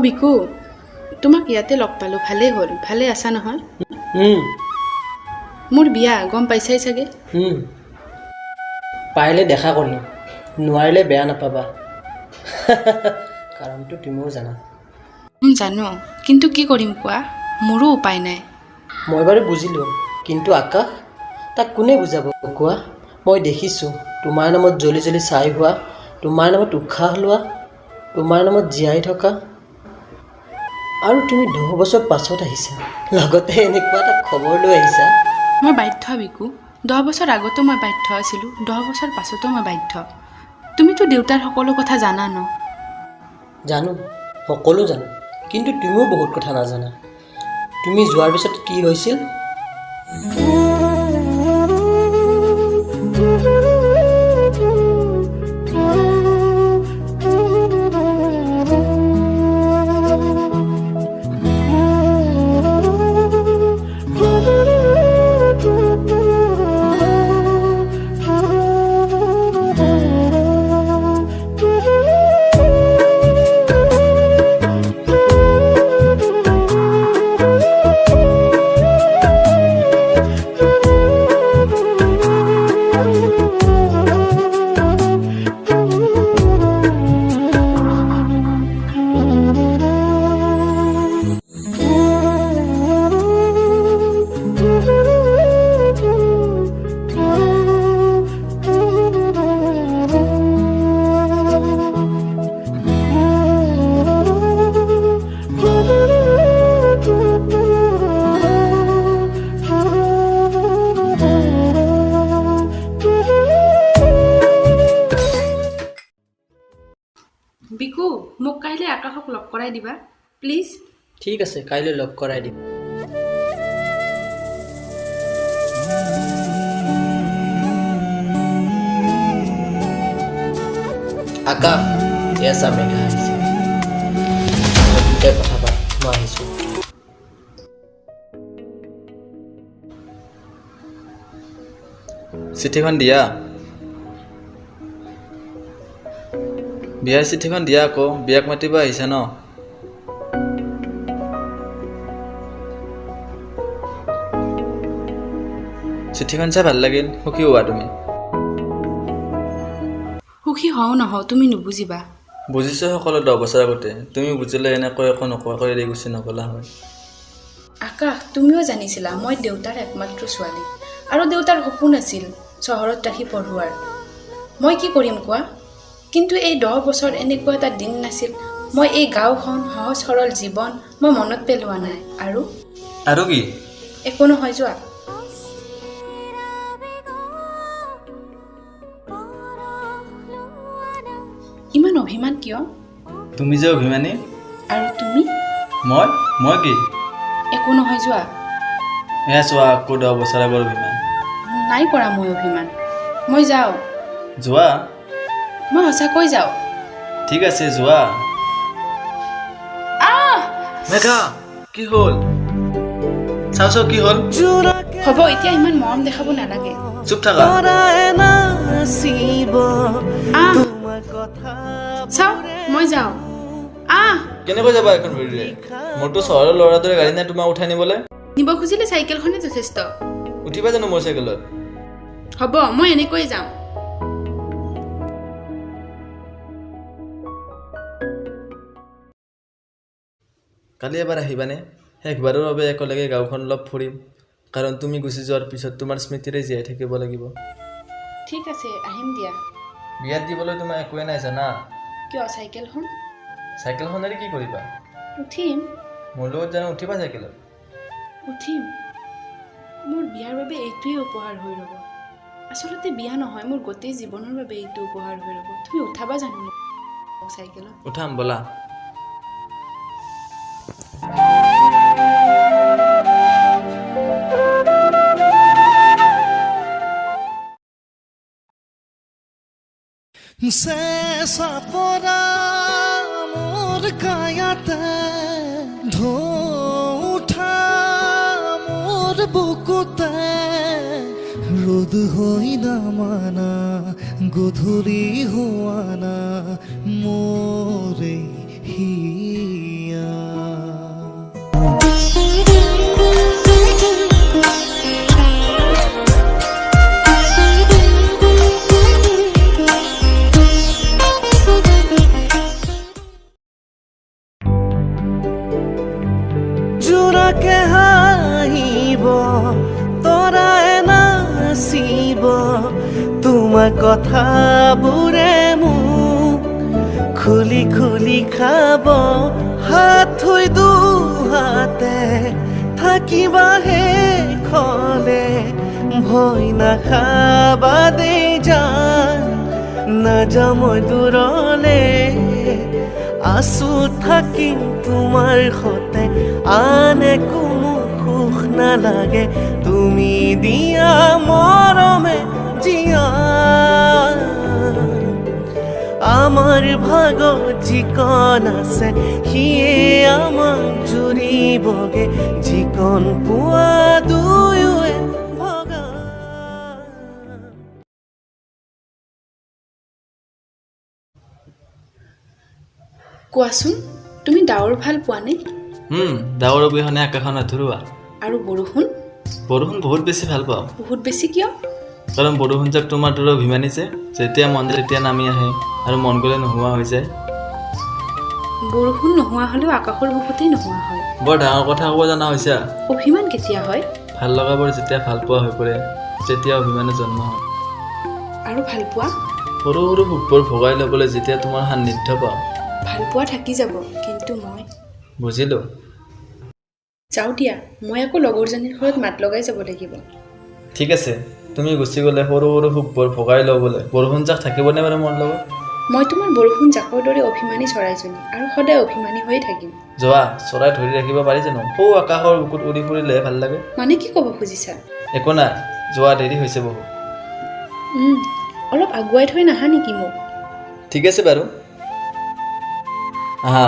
বিকু তোমাক ইয়াতে লগ পালোঁ ভালেই হ'ল ভালে আছা নহয় মোৰ বিয়া গম পাইছাই চাগে পাৰিলে দেখা কৰিম নোৱাৰিলে বেয়া নাপাবা কাৰণটো তুমিও জানা জানো কিন্তু কি কৰিম কোৱা মোৰো উপায় নাই মই বাৰু বুজিলোঁ কিন্তু আকাশ তাক কোনে বুজাব কোৱা মই দেখিছোঁ তোমাৰ নামত জ্বলি জ্বলি ছাই হোৱা তোমাৰ নামত উশাহ লোৱা তোমাৰ নামত জীয়াই থকা আৰু তুমি 10 বছৰ পাছত আহিছা লগতে এনেকুৱা এটা খবৰ লৈ আহিছা মই বাধ্য বিকু 10 বছৰ আগতো মই বাধ্য আছিলোঁ 10 বছৰ পাছতো মই বাধ্য তুমিতো দেউতাৰ সকলো কথা জানা ন জানো সকলো জানো কিন্তু তুমিও বহুত কথা নাজানা তুমি যোৱাৰ পিছত কি হৈছিল বিকু মোক কাইলৈ আকাশক লগ কৰাই দিবা প্লিজ ঠিক আছে কাইলৈ লগ কৰাই দিম আকাশ এয়া মেঘা আহিছে কথা পাত মই আহিছোঁ চিঠিখন দিয়া বিয়াৰ চিঠিখন দিয়া আকৌ বিয়াক মাতিব আহিছা ন চিঠিখন চাই ভাল লাগিল সুখী হোৱা তুমি সুখী হওঁ নহওঁ তুমি নুবুজিবা বুজিছোঁ সকলো 10 বছৰ আগতে তুমি বুজিলে এনেকৈ একো নোকোৱাকৈ এৰি গুচি নগলা হয় আকাশ তুমিও জানিছিলা মই দেউতাৰ একমাত্ৰ ছোৱালী আৰু দেউতাৰ সপোন আছিল চহৰত ৰাখি পঢ়োৱাৰ মই কি কৰিম কোৱা কিন্তু এই 10 বছৰ এনেকুৱা এটা দিন নাছিল মই এই গাঁওখন সহজ সৰল জীৱন মই মনত পেলোৱা নাই আৰু কি একো নহয় যোৱা ইমান অভিমান কিয় তুমি যে অভিমানী আৰু তুমি মই কি একো নহয় যোৱা এয়া চোৱা আকৌ 10 বছৰ আগৰ অভিমান নাই কৰা মই অভিমান মই যাওঁ যোৱা মই সঁচাকৈ যাওঁ ঠিক আছে যোৱা মেঘা কি হ'ল চাও কি হ'ল হ'ব এতিয়া ইমান মৰম দেখাব নালাগে চুপ থাকা চাও মই যাওঁ কেনেকৈ যাবা এখন ভৰিৰে মোৰতো চহৰৰ ল'ৰাৰ দৰে গাড়ী নাই তোমাক উঠাই নিবলৈ নিব খুজিলে চাইকেলখনে যথেষ্ট উঠিবা জানো মোৰ চাইকেলত হ'ব মই এনেকৈ যাম কালি এবাৰ আহিবানে শেষবাৰৰ বাবে একেলগে গাঁওখন অলপ ফুৰিম কাৰণ তুমি গুচি যোৱাৰ পিছত তোমাৰ স্মৃতিৰে জীয়াই থাকিব লাগিব ঠিক আছে আহিম দিয়া বিয়াত দিবলৈ তোমাৰ একোৱে নাই জানা কিয় চাইকেলখন চাইকেলখনেৰে কি কৰিবা উঠিম মোৰ লগত জানো উঠিবা চাইকেলত উঠিম মোৰ বিয়াৰ বাবে এইটোৱেই উপহাৰ হৈ ৰ'ব আচলতে বিয়া নহয় মোৰ গোটেই জীৱনৰ বাবে এইটো উপহাৰ হৈ ৰ'ব তুমি উঠাবা জানো মোক চাইকেলত উঠাম ব'লা চেঁচা পৰা মোৰ কায়াতে ঢৌ উঠা মোৰ বুকুতে ৰ'দ হৈ নামানা গধূলি হোৱানা মোৰে হিয়া জোৰাকে হাঁহিব তৰাই নাচিব তোমাৰ কথাবোৰে মোক খুলি খুলি খাব হাত থৈ দুহাতে থাকিবা শেষলে ভয় নাখাবা দেই যান নাযাওঁ মই দূৰলে আছো থাকিম তোমাৰ সতে আনে কোনো সুখ নালাগে তুমি দিয়া মৰমে জিয়া আমাৰ ভাগত যিকণ আছে সিয়ে আমাক জুৰিবগে যিকণ পোৱা দুয়োৱে ভগা কোৱাচোন তুমি ডাৱৰ ভাল পোৱানে ডাৱৰ অবিহনে আকাশখন আধৰুৱা আৰু বৰষুণ বৰষুণ বহুত বেছি ভাল পাওঁ বহুত বেছি কিয় কাৰণ বৰষুণ যাক তোমাৰ দৰে অভিমানী যে যেতিয়া মন যায় তেতিয়া নামি আহে আৰু মন গ'লে নোহোৱা হৈ যায় বৰষুণ নোহোৱা হ'লেও আকাশৰ বুকুতেই নোহোৱা হয় বৰ ডাঙৰ কথা ক'ব জনা হৈছা অভিমান কেতিয়া হয় ভাল লগাবোৰ যেতিয়া ভাল পোৱা হৈ পৰে তেতিয়া অভিমানে জন্ম হয় আৰু ভাল পোৱা সৰু সৰু সুখবোৰ ভগাই ল'বলৈ যেতিয়া তোমাৰ সান্নিধ্য পাওঁ ভাল পোৱা থাকি যাব কিন্তু মই বুজিলোঁ যাওঁ দিয়া মই আকৌ লগৰজনীৰ ঘৰত মাত লগাই যাব লাগিব ঠিক আছে তুমি গুচি গ'লে সৰু সৰু সুখবোৰ ভগাই ল'বলৈ বৰষুণ যাক থাকিবনে বাৰু মোৰ লগত মই তোমাৰ বৰষুণ জাকৰ দৰে অভিমানী চৰাইজনী আৰু সদায় অভিমানী হৈয়ে থাকিম যোৱা চৰাই ধৰি ৰাখিব পাৰি জানো সৌ আকাশৰ বুকুত উৰি ফুৰিলেহে ভাল লাগে মানে কি ক'ব খুজিছা একো নাই যোৱা দেৰি হৈছে বহু অলপ আগুৱাই থৈ নাহা নেকি মোক ঠিক আছে বাৰু আহা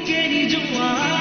Can you do